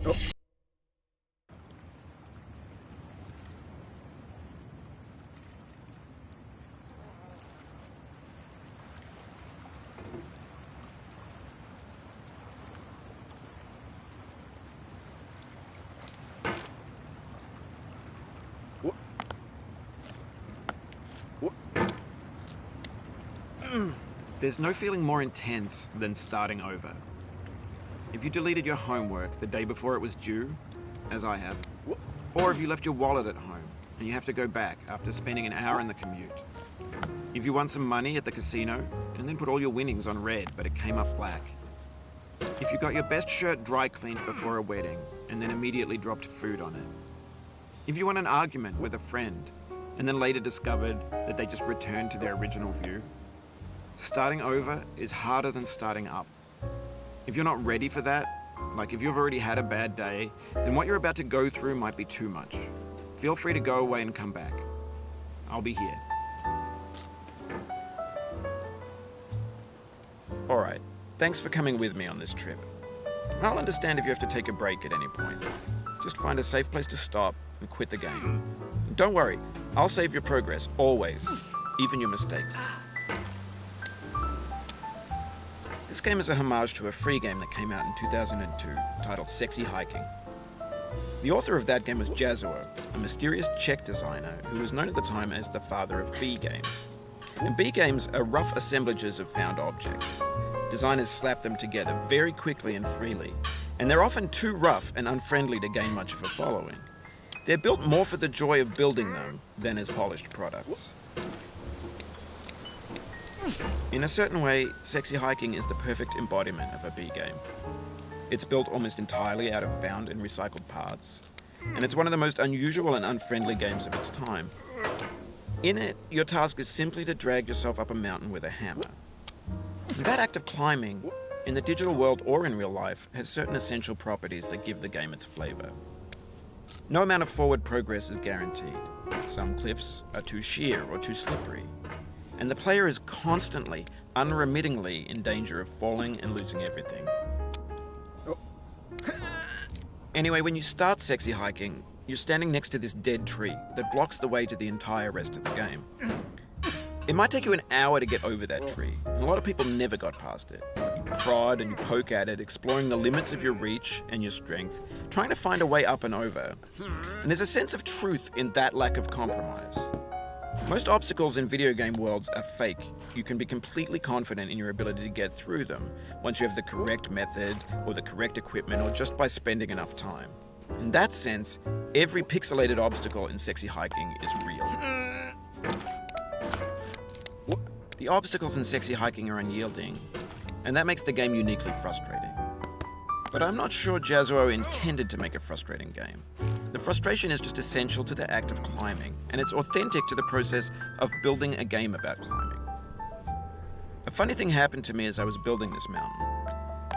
Oh. There's no feeling more intense than starting over. If you deleted your homework the day before it was due, as I have, or if you left your wallet at home and you have to go back after spending an hour in the commute. If you won some money at the casino and then put all your winnings on red but it came up black. If you got your best shirt dry cleaned before a wedding and then immediately dropped food on it. If you won an argument with a friend and then later discovered that they just returned to their original view. Starting over is harder than starting up. If you're not ready for that, like if you've already had a bad day, then what you're about to go through might be too much. Feel free to go away and come back. I'll be here. Alright, thanks for coming with me on this trip. I'll understand if you have to take a break at any point. Just find a safe place to stop and quit the game. Don't worry, I'll save your progress, always, even your mistakes. This game is a homage to a free game that came out in 2002 titled Sexy Hiking. The author of that game was Jazuo, a mysterious Czech designer who was known at the time as the father of B games. And B games are rough assemblages of found objects. Designers slap them together very quickly and freely, and they're often too rough and unfriendly to gain much of a following. They're built more for the joy of building them than as polished products. In a certain way, Sexy Hiking is the perfect embodiment of a B game. It's built almost entirely out of found and recycled parts, and it's one of the most unusual and unfriendly games of its time. In it, your task is simply to drag yourself up a mountain with a hammer. And that act of climbing, in the digital world or in real life, has certain essential properties that give the game its flavor. No amount of forward progress is guaranteed. Some cliffs are too sheer or too slippery. And the player is constantly, unremittingly in danger of falling and losing everything. Anyway, when you start Sexy Hiking, you're standing next to this dead tree that blocks the way to the entire rest of the game. It might take you an hour to get over that tree, and a lot of people never got past it. You prod and you poke at it, exploring the limits of your reach and your strength, trying to find a way up and over. And there's a sense of truth in that lack of compromise. Most obstacles in video game worlds are fake. You can be completely confident in your ability to get through them once you have the correct method or the correct equipment or just by spending enough time. In that sense, every pixelated obstacle in Sexy Hiking is real. The obstacles in Sexy Hiking are unyielding, and that makes the game uniquely frustrating. But I'm not sure Jazuo intended to make a frustrating game. The frustration is just essential to the act of climbing, and it's authentic to the process of building a game about climbing. A funny thing happened to me as I was building this mountain.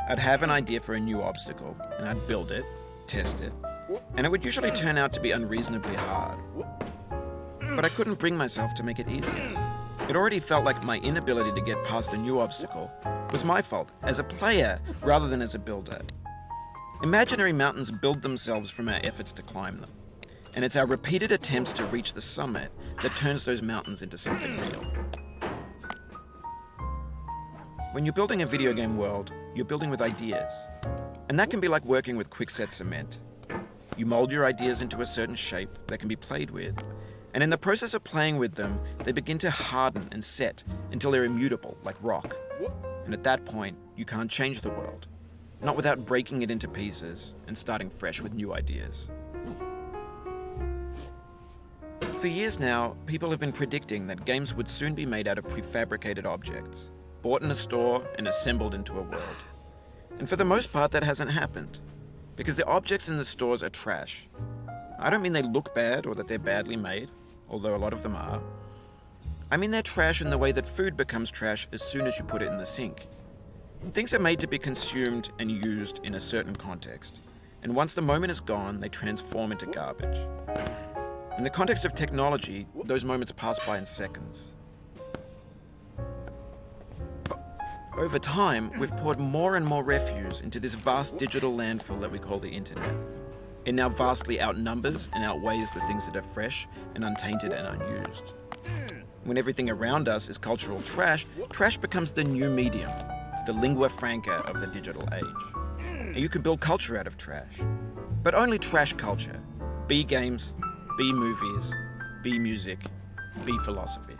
I'd have an idea for a new obstacle, and I'd build it, test it, and it would usually turn out to be unreasonably hard. But I couldn't bring myself to make it easier. It already felt like my inability to get past the new obstacle was my fault as a player rather than as a builder. Imaginary mountains build themselves from our efforts to climb them, and it's our repeated attempts to reach the summit that turns those mountains into something real. When you're building a video game world, you're building with ideas, and that can be like working with quickset cement. You mold your ideas into a certain shape that can be played with, and in the process of playing with them, they begin to harden and set until they're immutable, like rock. And at that point, you can't change the world. Not without breaking it into pieces and starting fresh with new ideas. For years now, people have been predicting that games would soon be made out of prefabricated objects, bought in a store and assembled into a world. And for the most part, that hasn't happened, because the objects in the stores are trash. I don't mean they look bad or that they're badly made, although a lot of them are. I mean they're trash in the way that food becomes trash as soon as you put it in the sink. Things are made to be consumed and used in a certain context, and once the moment is gone, they transform into garbage. In the context of technology, those moments pass by in seconds. Over time, we've poured more and more refuse into this vast digital landfill that we call the internet. It now vastly outnumbers and outweighs the things that are fresh and untainted and unused. When everything around us is cultural trash, trash becomes the new medium, the lingua franca of the digital age. And you can build culture out of trash. But only trash culture. B games, B movies, B music, B philosophy.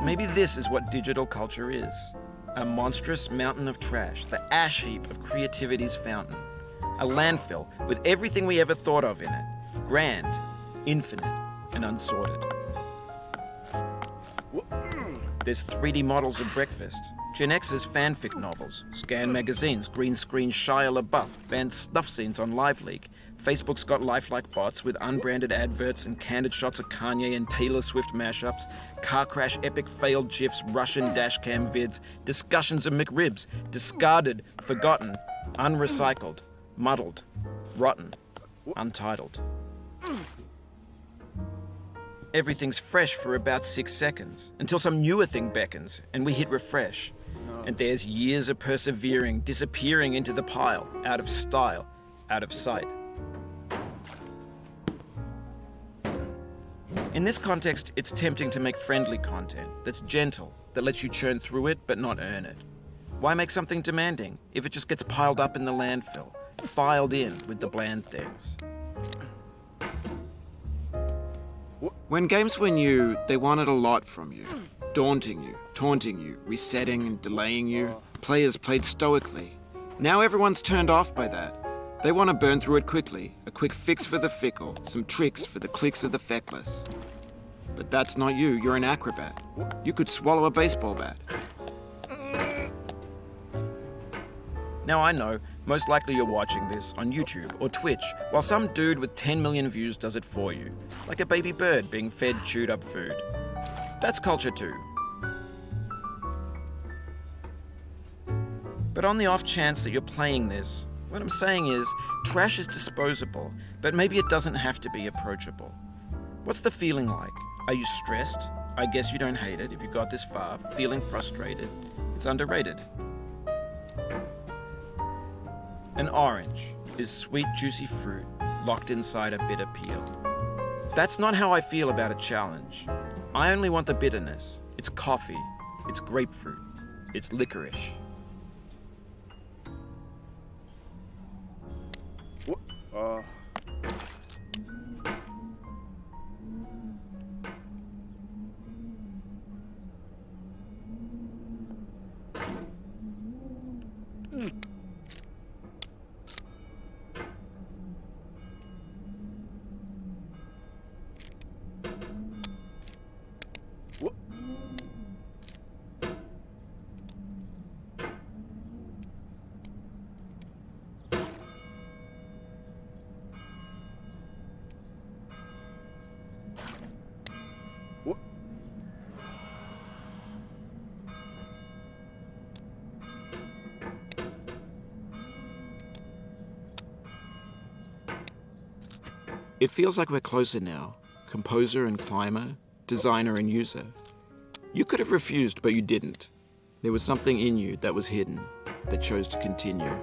Maybe this is what digital culture is. A monstrous mountain of trash, the ash heap of creativity's fountain. A landfill with everything we ever thought of in it. Grand, infinite, and unsorted. There's 3D models of breakfast, Gen X's fanfic novels, scan magazines, green screen Shia LaBeouf, banned snuff scenes on LiveLeak. Facebook's got lifelike bots with unbranded adverts and candid shots of Kanye and Taylor Swift mashups, car crash epic failed GIFs, Russian dashcam vids, discussions of McRibs, discarded, forgotten, unrecycled, muddled, rotten, untitled. Everything's fresh for about 6 seconds, until some newer thing beckons and we hit refresh. And there's years of persevering, disappearing into the pile, out of style, out of sight. In this context, it's tempting to make friendly content that's gentle, that lets you churn through it but not earn it. Why make something demanding if it just gets piled up in the landfill, filed in with the bland things? When games were new, they wanted a lot from you. Daunting you, taunting you, resetting and delaying you. Players played stoically. Now everyone's turned off by that. They want to burn through it quickly, a quick fix for the fickle, some tricks for the clicks of the feckless. But that's not you, you're an acrobat. You could swallow a baseball bat. Now I know, most likely you're watching this on YouTube or Twitch, while some dude with 10 million views does it for you, like a baby bird being fed chewed up food. That's culture too. But on the off chance that you're playing this, what I'm saying is, trash is disposable, but maybe it doesn't have to be approachable. What's the feeling like? Are you stressed? I guess you don't hate it if you got this far. Feeling frustrated? It's underrated. An orange is sweet, juicy fruit locked inside a bitter peel. That's not how I feel about a challenge. I only want the bitterness. It's coffee. It's grapefruit. It's licorice. It feels like we're closer now, composer and climber, designer and user. You could have refused, but you didn't. There was something in you that was hidden, that chose to continue.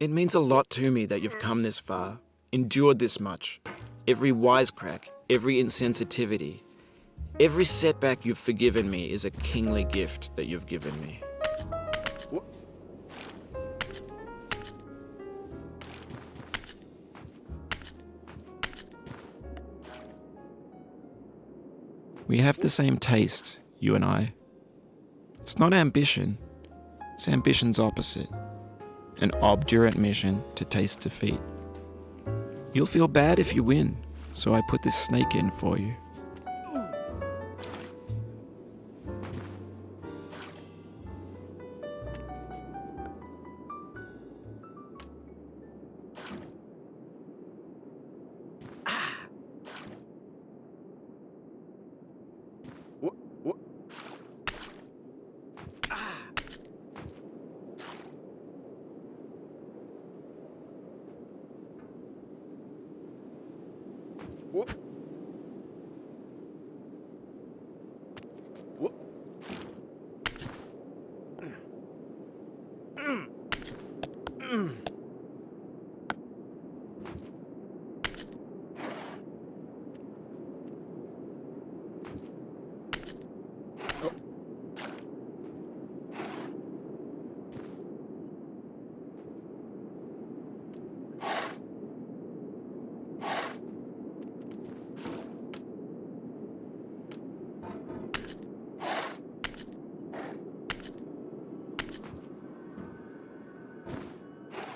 It means a lot to me that you've come this far, endured this much. Every wisecrack, every insensitivity, every setback you've forgiven me is a kingly gift that you've given me. We have the same taste, you and I. It's not ambition, it's ambition's opposite. An obdurate mission to taste defeat. You'll feel bad if you win, so I put this snake in for you.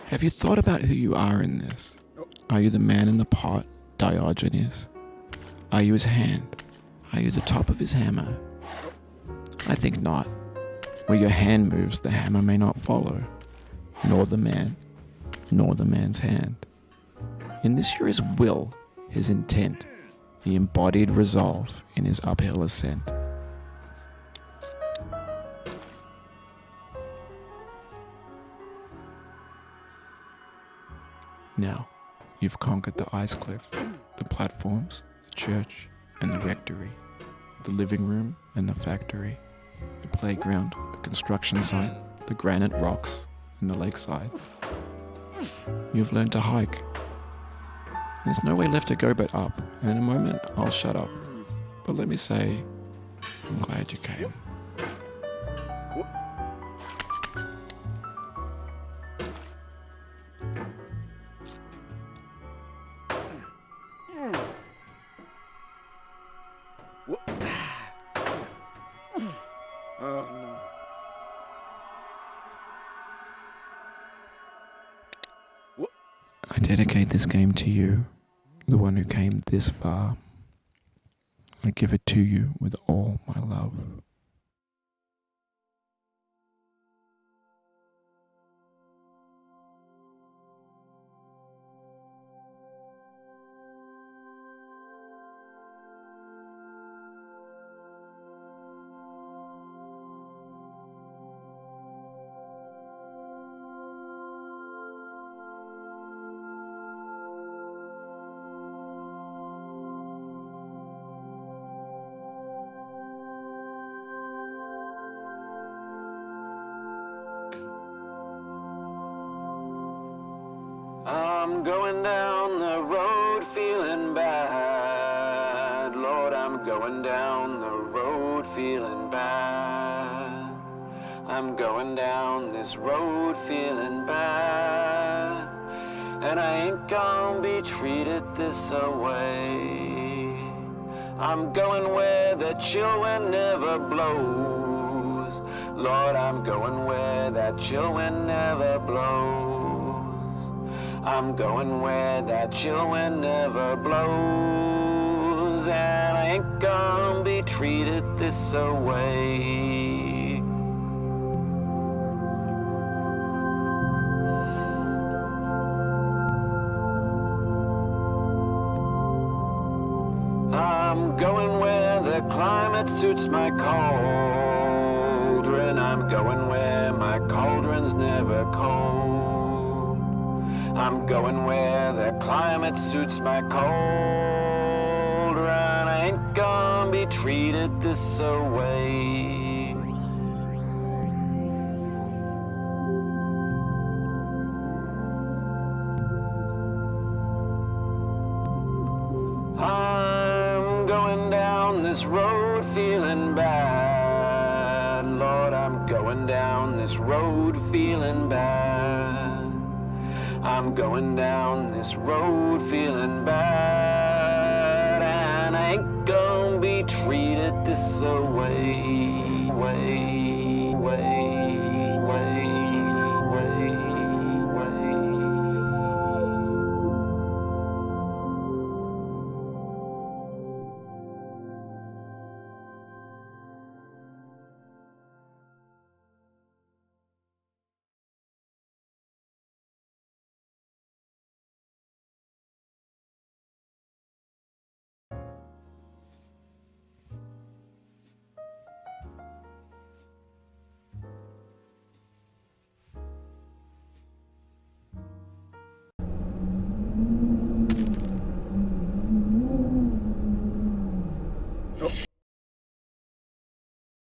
Have you thought about who you are in this? Are you the man in the pot, Diogenes? Are you his hand? Are you the top of his hammer? I think not. Where your hand moves, the hammer may not follow, nor the man, nor the man's hand. In this you're his will, his intent, the embodied resolve in his uphill ascent. Now, you've conquered the ice cliff, the platforms, the church, and the rectory, the living room and the factory, the playground, the construction site, the granite rocks, and the lakeside. You've learned to hike. There's no way left to go but up, and in a moment I'll shut up. But let me say, I'm glad you came. I dedicate this game to you, the one who came this far. I give it to you with all my love. I'm going down the road feeling bad. Lord, I'm going down the road feeling bad. I'm going down this road feeling bad. And I ain't gonna be treated this away. I'm going where the chill wind never blows. Lord, I'm going where that chill wind never blows. I'm going where that chill wind never blows, and I ain't gonna be treated this away. I'm going where the climate suits my cauldron. I'm going where my cauldron's never cold. I'm going where the climate suits my cauldron. I ain't gonna be treated this away. this road feeling bad. Lord, I'm going down this road feeling bad. I'm going down this road feeling bad.